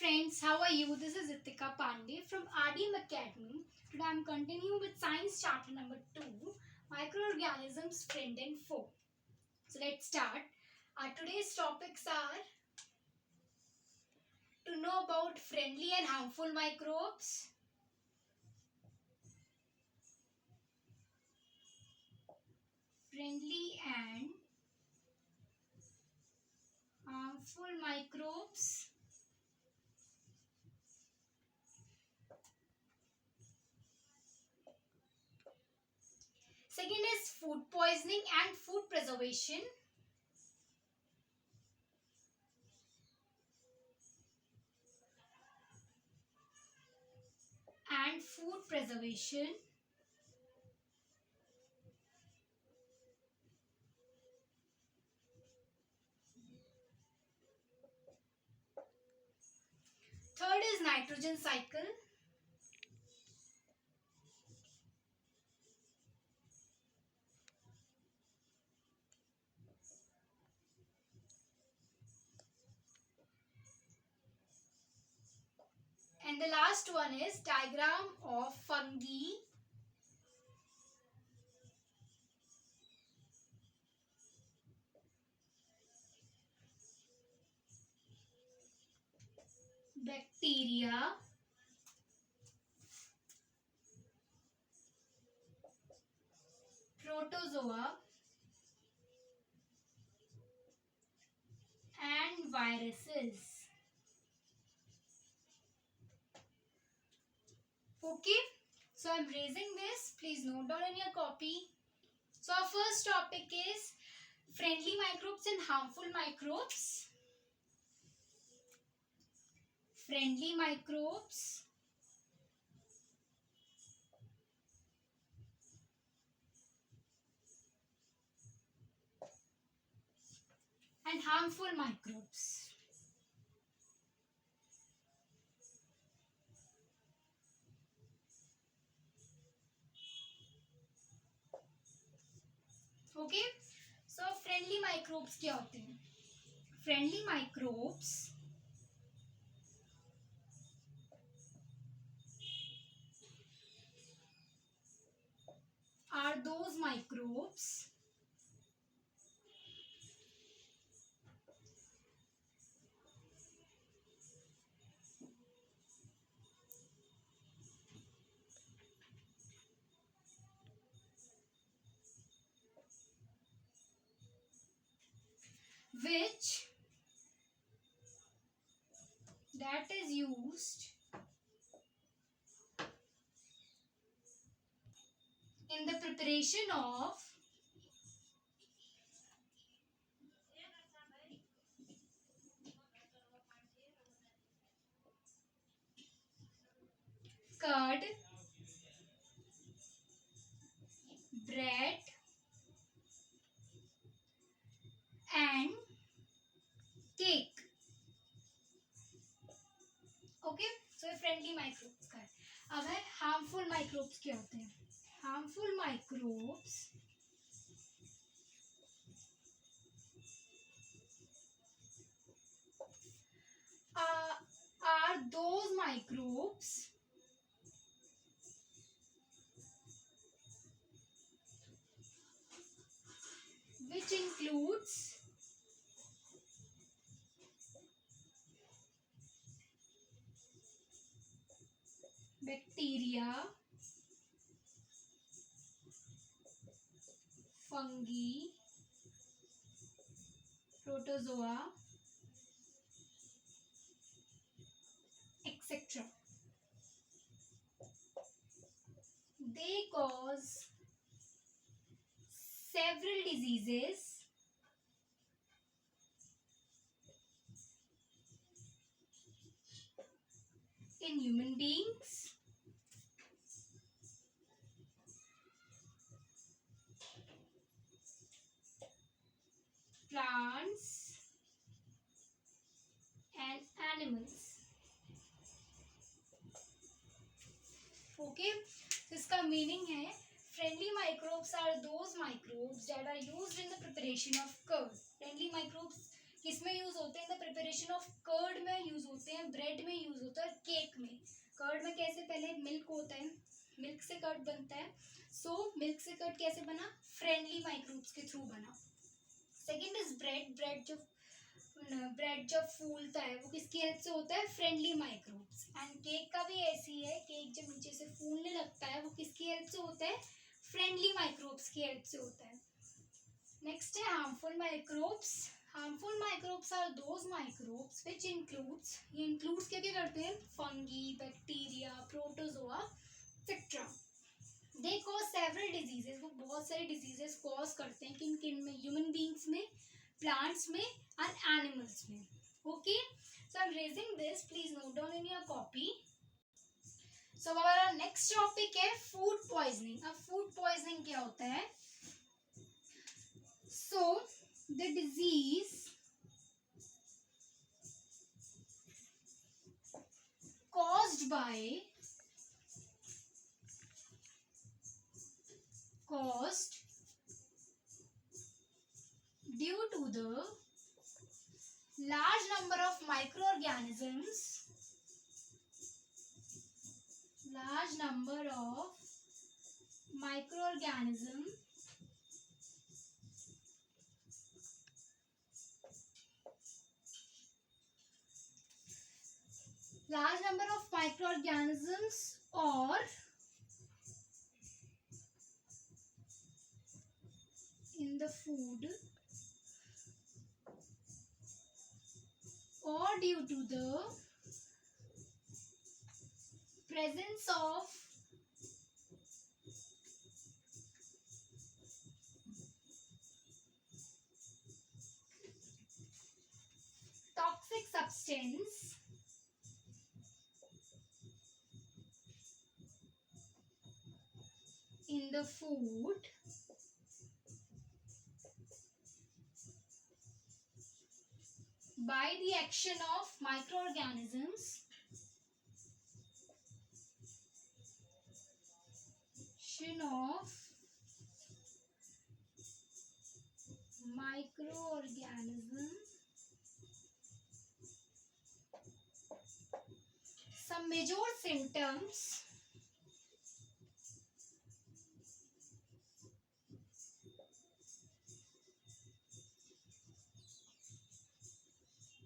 friends, how are you? This is Ritika Pandey from RDM Academy. Today I am continuing with science chapter number 2, microorganisms, friend and foe. So let's start. Our today's topics are to know about friendly and harmful microbes, friendly and harmful microbes. Second is food poisoning and food preservation. And food preservation. Third is nitrogen cycle. And the last one is diagram of fungi, bacteria, protozoa and viruses. Okay, so I'm raising this. Please note down in your copy. So our first topic is friendly microbes and harmful microbes. Friendly microbes and harmful microbes. Okay, so friendly microbes क्या होते हैं? Friendly microbes are those microbes which that is used in the preparation of curd, bread and cake. Okay, so ये friendly microbes का है. अब है harmful microbes क्या होते हैं? Harmful microbes are those microbes which includes bacteria, fungi, protozoa, etc. They cause several diseases in human beings, plants and animals. Okay, so इसका meaning है friendly microbes are those microbes that are used in the preparation of curd. Friendly microbes किसमें use होते हैं? The preparation of curd में use होते हैं, bread में use होता है, केक में। कर्ड में कैसे? पहले मिल्क होता है, मिल्क से कर्ड बनता है। सो मिल्क से कर्ड कैसे बना? फ्रेंडली माइक्रोब्स के थ्रू बना। Second is bread. ब्रेड जब फूलता है वो किसकी हेल्प से होता है? Friendly microbes. एंड केक का भी ऐसी है, केक जब नीचे से फूलने लगता है वो किसकी हेल्प से होता है? फ्रेंडली माइक्रोब्स की हेल्प से होता है। नेक्स्ट है harmful microbes. Harmful microbes are those microbes which includes, ये इंक्लूड्स क्या क्या करते हैं? Fungi, bacteria, protozoa etcetera. They cause several diseases, वो बहुत सारे डिजीजेस कॉज करते हैं। किन किन में? ह्यूमन बींग्स में, प्लांट्स में और एनिमल्स में। Okay, so I am raising this, please note down in your copy. सो हमारा नेक्स्ट टॉपिक है फूड पॉइजनिंग। अब फूड पॉइजनिंग क्या होता है? So the disease caused due to the large number of microorganisms or in the food, or due to the presence of toxic substance in the food by the action of microorganisms some major symptoms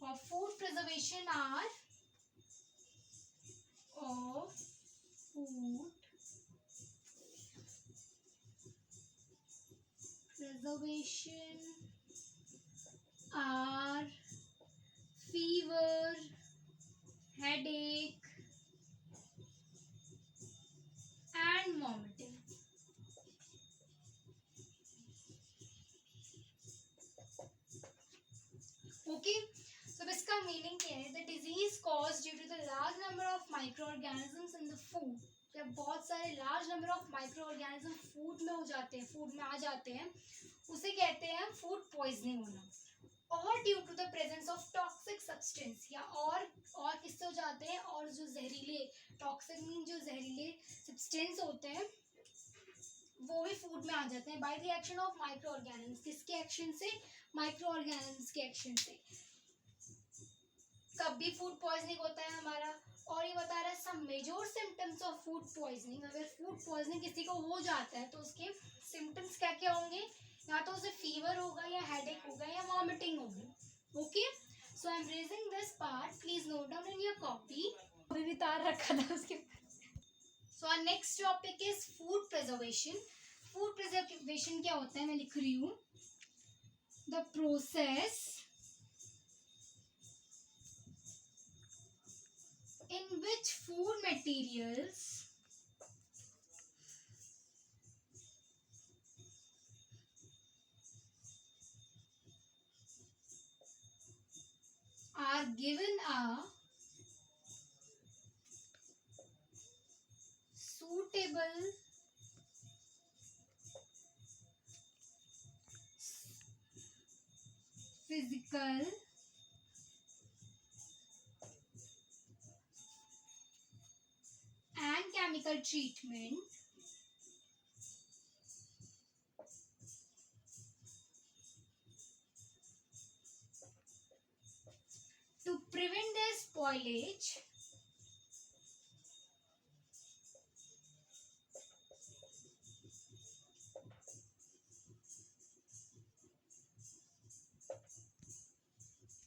of food preservation are fever, headache and vomiting. Okay, so इसका meaning क्या है? The disease cause due to the large number of microorganisms in the food. जब बहुत सारे large number of microorganism food में हो जाते हैं, फूड में आ जाते हैं, उसे कहते हैं फूड पॉइजनिंग होना। और due to the presence of toxic substance, या और किससे हो जाते हैं? और जो जहरीले टॉक्सिक मीन जो जहरीले सब्सटेंस होते हैं वो भी फूड में आ जाते हैं by the action of micro organism. किसके एक्शन से? माइक्रो ऑर्गेनिज्म के एक्शन से। कब भी फूड पॉइजनिंग होता है हमारा। और ये बता रहा है some major symptoms of food poisoning. अगर फूड पॉइजनिंग किसी को हो जाता है तो उसके सिम्टम्स क्या क्या होंगे? या तो उसे फीवर होगा, या हेडेक होगा, या वॉमिटिंग होगी। Okay, so I am raising this part, please note down in your copy. अभी भी तार रखा था उसके। So our next topic is food preservation. Food preservation क्या होता है? मैं लिख रही हूँ, the process in which food materials are given a suitable physical and chemical treatment spoilage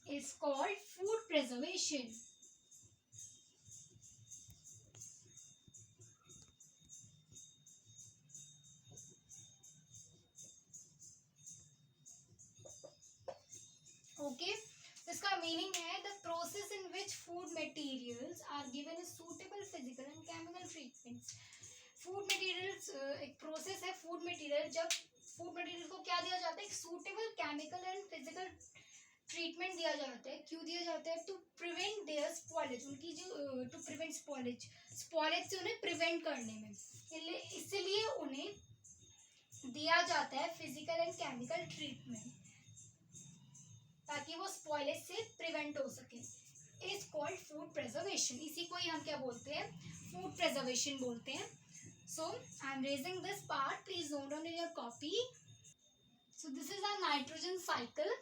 is called food preservation. Okay, इसका मीनिंग है the process in which food materials are given a suitable physical and chemical treatments. Food materials एक process है. Food material, जब food material को क्या दिया जाता है, एक suitable chemical and physical treatment दिया जाता है. क्यों दिया जाता है? टू प्रिवेंट देयर स्पॉइलेज, उनकी जो टू प्रिवेंट स्पॉइलेज, स्पॉइलेज से उन्हें प्रिवेंट करने में, इसलिए उन्हें दिया जाता है फिजिकल एंड केमिकल ट्रीटमेंट, ताकि वो स्पॉइलेज से प्रिवेंट हो सके. Is called food preservation. इसी को ही हम क्या बोलते हैं? फूड प्रिजर्वेशन बोलते हैं. So I am raising this part, please note down in your copy. So this is our nitrogen cycle.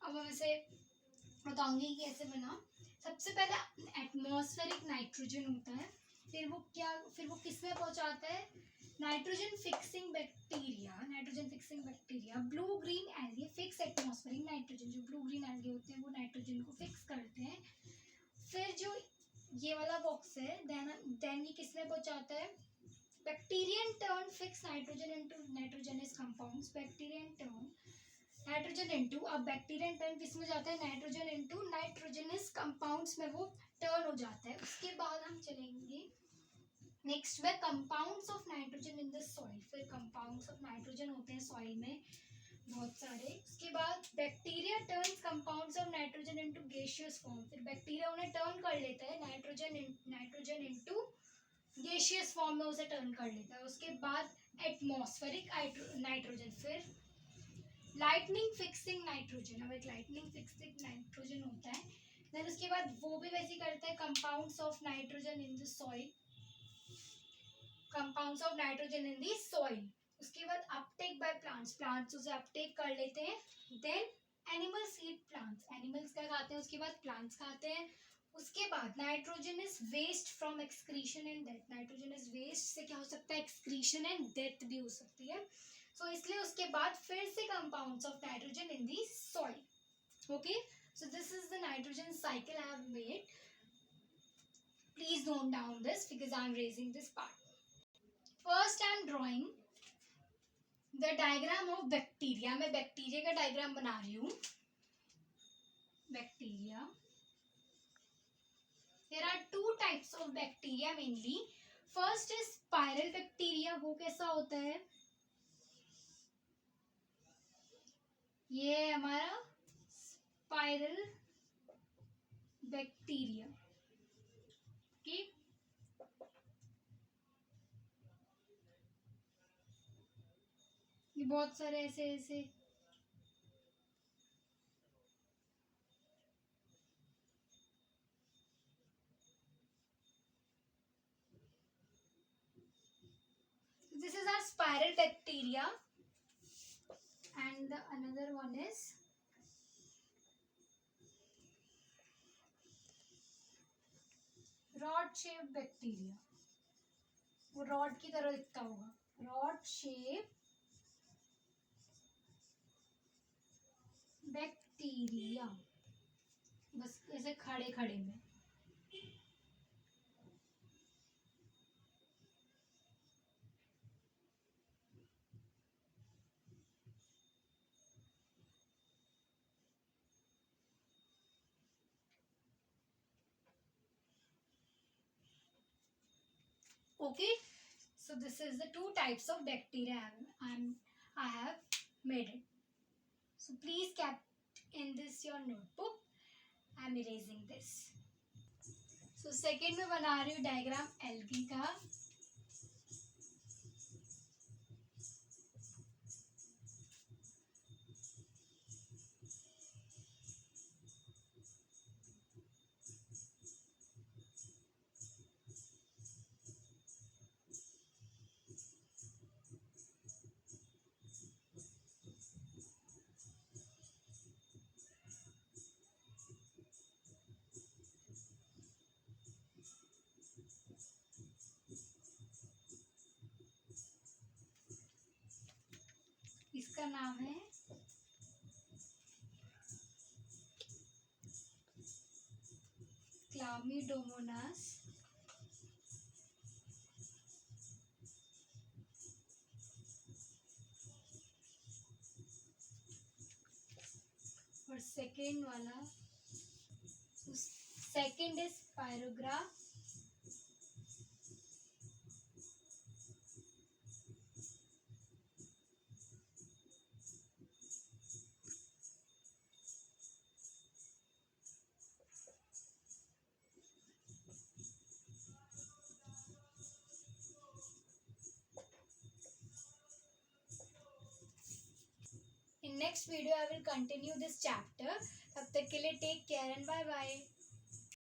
अब हम इसे बताऊंगी कि कैसे बना. सबसे पहले एटमॉस्फेरिक नाइट्रोजन होता है, फिर वो किस में पहुंचाता है? Nitrogen fixing bacteria. Nitrogen fixing bacteria blue green algae fix atmospheric nitrogen. जो ब्लू ग्रीन एल्गे होते हैं वो नाइट्रोजन को फिक्स करते हैं. फिर जो ये वाला बॉक्स है, देन ये किस में पहुंचाता है? Bactrian turn fix nitrogen into nitrogenous compounds. Bactrian turn nitrogen into, अब बैक्टीरियन टर्न किस में जाता है? नाइट्रोजन इनटू नाइट्रोजनस कंपाउंड्स में वो टर्न हो जाता है. उसके बाद हम चलेंगे नेक्स्ट में compounds of nitrogen in the soil. फिर कंपाउंड्स ऑफ नाइट्रोजन होते हैं सॉइल में बहुत सारे. उसके बाद bacteria turns compounds of nitrogen into gaseous form. फिर बैक्टीरिया उन्हें टर्न कर लेता है नाइट्रोजन इनटू गैसियस फॉर्म में उसे टर्न कर लेता है. उसके बाद एटमॉस्फेरिक नाइट्रोजन. फिर लाइटनिंग फिक्सिंग नाइट्रोजन. अब एक लाइटनिंग फिक्सिंग नाइट्रोजन होता है. देन उसके बाद वो भी वैसे करता है compounds of nitrogen in the soil. Compounds of nitrogen in the soil. उसके बाद अपटेक बाय प्लांट्स. प्लांट्स उसे अपटेक कर लेते हैं. Then animals eat plants. Animals क्या खाते हैं? उसके बाद प्लांट्स खाते हैं. उसके बाद nitrogen is waste from excretion and death. Nitrogen is waste से क्या हो सकता है? एक्सक्रीशन एंड डेथ भी हो सकती है. सो इसलिए उसके बाद फिर से compounds of nitrogen in the soil. Okay, so this is the nitrogen cycle I have made. Please note down this because I am raising this part. First I am drawing the diagram of bacteria. मैं bacteria का diagram बना रही हूँ. Bacteria, there are two types of bacteria mainly. First is spiral bacteria. वो कैसा होता है? ये है हमारा स्पाइरल बैक्टीरिया. ओके, ये बहुत सारे ऐसे ऐसे this is our spiral bacteria and the another one is rod shaped bacteria. वो रॉड की तरह दिखता होगा. रॉड शेप बैक्टीरिया, बस ऐसे खड़े खड़े में. Okay, so this is the two types of bacteria I have made it. So please keep in this your notebook. I am erasing this. So second में बना रही हूँ डायग्राम एल्गी का. इसका नाम है क्लामिडोमोनास और सेकेंड वाला second is spirogyra In next video I will continue this chapter. तब तक के लिए take care and bye bye.